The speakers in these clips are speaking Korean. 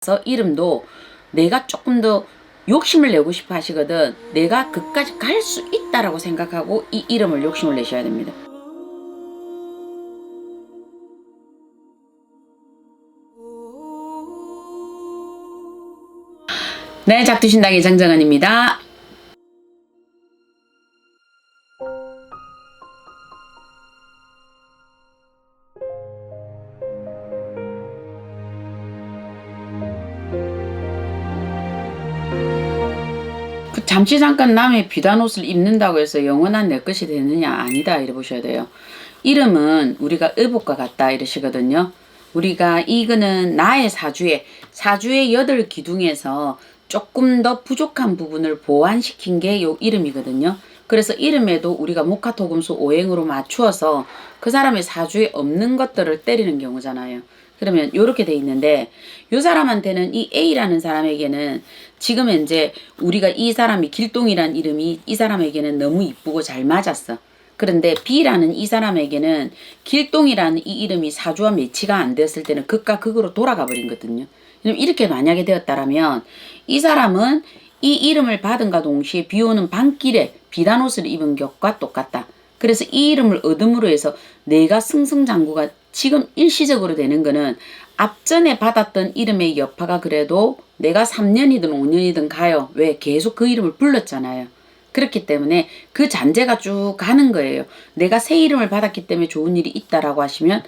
그래서 이름도 내가 조금 더 욕심을 내고 싶어 하시거든. 내가 그까지 갈 수 있다라고 생각하고 이 이름을 욕심을 내셔야 됩니다. 네, 작두신당의 정정은입니다. 잠시 잠깐 남의 비단 옷을 입는다고 해서 영원한 내 것이 되느냐? 아니다. 이래 보셔야 돼요. 이름은 우리가 의복과 같다 이러시거든요. 우리가 이거는 나의 사주의 8기둥에서 조금 더 부족한 부분을 보완시킨 게 요 이름이거든요. 그래서 이름에도 우리가 목화토금수 오행으로 맞추어서 그 사람의 사주에 없는 것들을 때리는 경우잖아요. 그러면 요렇게 돼 있는데 요 사람한테는 이 A라는 사람에게는 지금 이제 우리가 이 사람이 길동이란 이름이 이 사람에게는 너무 이쁘고 잘 맞았어. 그런데 B라는 이 사람에게는 길동이라는 이 이름이 사주와 매치가 안 됐을 때는 극과 극으로 돌아가 버린거든요. 이렇게 만약에 되었다라면 이 사람은 이 이름을 받은가 동시에 비 오는 밤길에 비단 옷을 입은 것과 똑같다. 그래서 이 이름을 얻음으로 해서 내가 승승장구가 지금 일시적으로 되는 거는 앞전에 받았던 이름의 여파가 그래도 내가 3년이든 5년이든 가요. 왜? 계속 그 이름을 불렀잖아요. 그렇기 때문에 그 잔재가 쭉 가는 거예요. 내가 새 이름을 받았기 때문에 좋은 일이 있다라고 하시면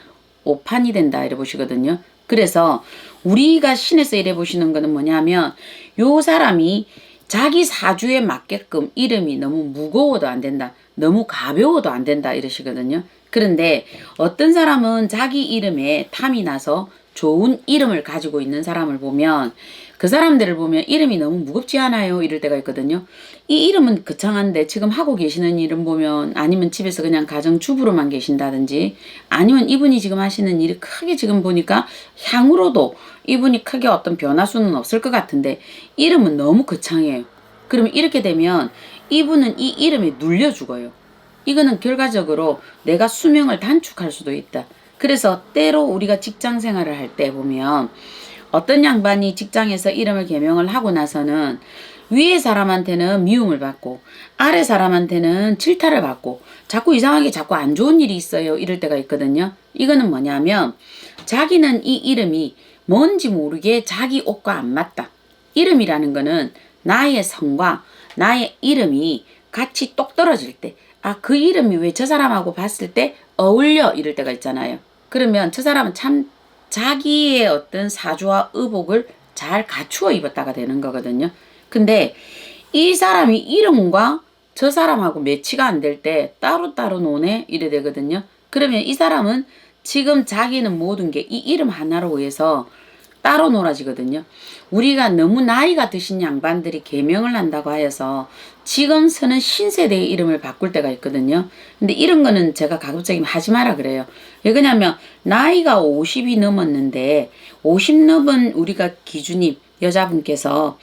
오판이 된다 이래 보시거든요. 그래서 우리가 신에서 이래 보시는 거는 뭐냐면 요 사람이 자기 사주에 맞게끔 이름이 너무 무거워도 안 된다. 너무 가벼워도 안 된다 이러시거든요. 그런데 어떤 사람은 자기 이름에 탐이 나서 좋은 이름을 가지고 있는 사람을 보면 그 사람들을 보면 이름이 너무 무겁지 않아요 이럴 때가 있거든요. 이 이름은 거창한데 지금 하고 계시는 일은 보면 아니면 집에서 그냥 가정주부로만 계신다든지 아니면 이분이 지금 하시는 일이 크게 지금 보니까 향후로도 이분이 크게 어떤 변화수는 없을 것 같은데 이름은 너무 거창해요. 그러면 이렇게 되면 이분은 이 이름에 눌려 죽어요. 이거는 결과적으로 내가 수명을 단축할 수도 있다. 그래서 때로 우리가 직장 생활을 할 때 보면 어떤 양반이 직장에서 이름을 개명을 하고 나서는 위에 사람한테는 미움을 받고 아래 사람한테는 질타를 받고 자꾸 이상하게 자꾸 안 좋은 일이 있어요 이럴 때가 있거든요. 이거는 뭐냐면 자기는 이 이름이 뭔지 모르게 자기 옷과 안 맞다. 이름이라는 거는 나의 성과 나의 이름이 같이 똑 떨어질 때 그 이름이 왜 저 사람하고 봤을 때 어울려 이럴 때가 있잖아요. 그러면 저 사람은 참 자기의 어떤 사주와 의복을 잘 갖추어 입었다가 되는 거거든요. 근데 이 사람이 이름과 저 사람하고 매치가 안 될 때 따로따로 노네 이래 되거든요. 그러면 이 사람은 지금 자기는 모든 게 이 이름 하나로 해서 따로 놀아지거든요. 우리가 너무 나이가 드신 양반들이 개명을 한다고 하여서 지금 서는 신세대의 이름을 바꿀 때가 있거든요. 근데 이런 거는 제가 가급적이면 하지 마라 그래요. 왜 그러냐면 나이가 50이 넘었는데 50 넘은 우리가 기준이 여자분께서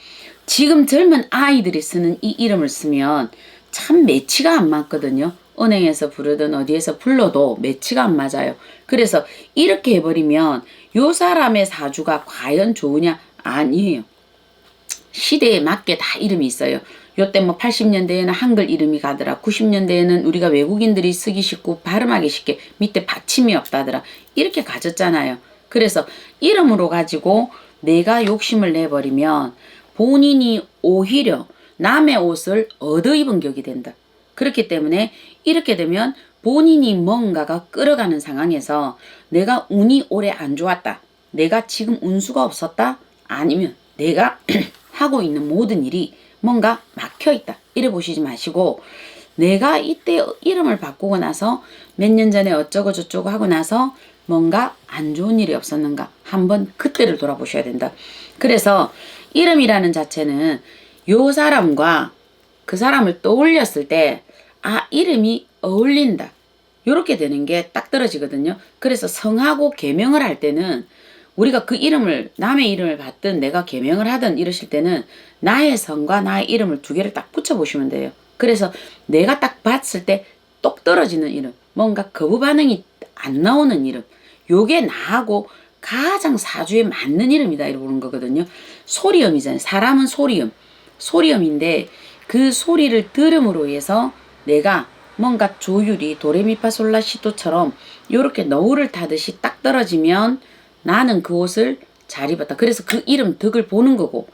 지금 젊은 아이들이 쓰는 이 이름을 쓰면 참 매치가 안 맞거든요. 은행에서 부르든 어디에서 불러도 매치가 안 맞아요. 그래서 이렇게 해버리면 요 사람의 사주가 과연 좋으냐? 아니에요. 시대에 맞게 다 이름이 있어요. 요때 뭐 80년대에는 한글 이름이 가더라. 90년대에는 우리가 외국인들이 쓰기 쉽고 발음하기 쉽게 밑에 받침이 없다더라. 이렇게 가졌잖아요. 그래서 이름으로 가지고 내가 욕심을 내버리면 본인이 오히려 남의 옷을 얻어 입은 격이 된다. 그렇기 때문에 이렇게 되면 본인이 뭔가가 끌어가는 상황에서 내가 운이 올해 안 좋았다. 내가 지금 운수가 없었다. 아니면 내가 하고 있는 모든 일이 뭔가 막혀있다. 이래 보시지 마시고 내가 이때 이름을 바꾸고 나서 몇 년 전에 어쩌고 저쩌고 하고 나서 뭔가 안 좋은 일이 없었는가 한번 그때를 돌아보셔야 된다. 그래서 이름이라는 자체는 요 사람과 그 사람을 떠올렸을 때 이름이 어울린다. 요렇게 되는 게 딱 떨어지거든요. 그래서 성하고 개명을 할 때는 우리가 그 이름을 남의 이름을 받든 내가 개명을 하든 이러실 때는 나의 성과 나의 이름을 두 개를 딱 붙여보시면 돼요. 그래서 내가 딱 봤을 때 똑 떨어지는 이름 뭔가 거부 반응이 안 나오는 이름 요게 나하고 가장 사주에 맞는 이름이다 이러는 거거든요. 소리음이잖아요. 사람은 소리음. 소리음인데 그 소리를 들음으로 해서 내가 뭔가 조율이 도레미파솔라시도처럼 요렇게 너울을 타듯이 딱 떨어지면 나는 그 옷을 잘 입었다. 그래서 그 이름 덕을 보는 거고,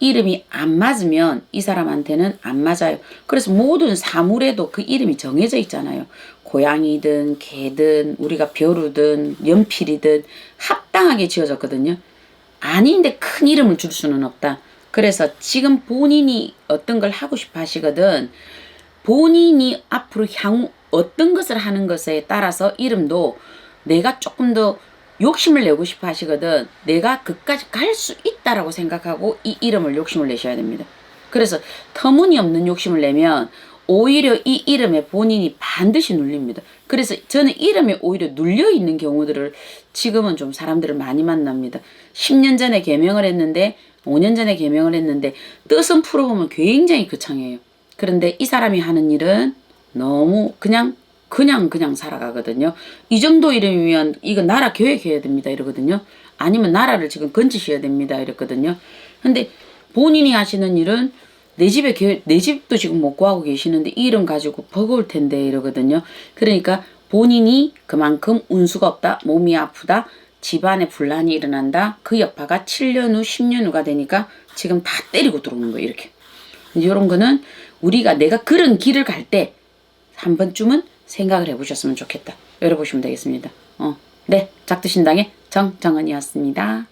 이름이 안 맞으면 이 사람한테는 안 맞아요. 그래서 모든 사물에도 그 이름이 정해져 있잖아요. 고양이든 개든 우리가 벼루든 연필이든 합당하게 지어졌거든요. 아닌데 큰 이름을 줄 수는 없다. 그래서 지금 본인이 어떤 걸 하고 싶어 하시거든, 본인이 앞으로 향후 어떤 것을 하는 것에 따라서 이름도 내가 조금 더 욕심을 내고 싶어 하시거든, 내가 그까지 갈 수 있다라고 생각하고 이 이름을 욕심을 내셔야 됩니다. 그래서 터무니없는 욕심을 내면 오히려 이 이름에 본인이 반드시 눌립니다. 그래서 저는 이름에 오히려 눌려있는 경우들을 지금은 좀 사람들을 많이 만납니다. 10년 전에 개명을 했는데 5년 전에 개명을 했는데 뜻은 풀어보면 굉장히 거창해요. 그런데 이 사람이 하는 일은 너무 그냥 살아가거든요. 이 정도 이름이면 이거 나라 계획해야 됩니다 이러거든요. 아니면 나라를 지금 건지셔야 됩니다 이랬거든요. 근데 본인이 하시는 일은 내 집도 지금 못 구하고 계시는데 이 이름 가지고 버거울 텐데 이러거든요. 그러니까 본인이 그만큼 운수가 없다, 몸이 아프다, 집안에 분란이 일어난다, 그 여파가 7년 후 10년 후가 되니까 지금 다 때리고 들어오는 거예요 이렇게. 이런 거는 우리가 내가 그런 길을 갈 때 한 번쯤은 생각을 해보셨으면 좋겠다. 열어보시면 되겠습니다. 네, 작두신당의 정정은이었습니다.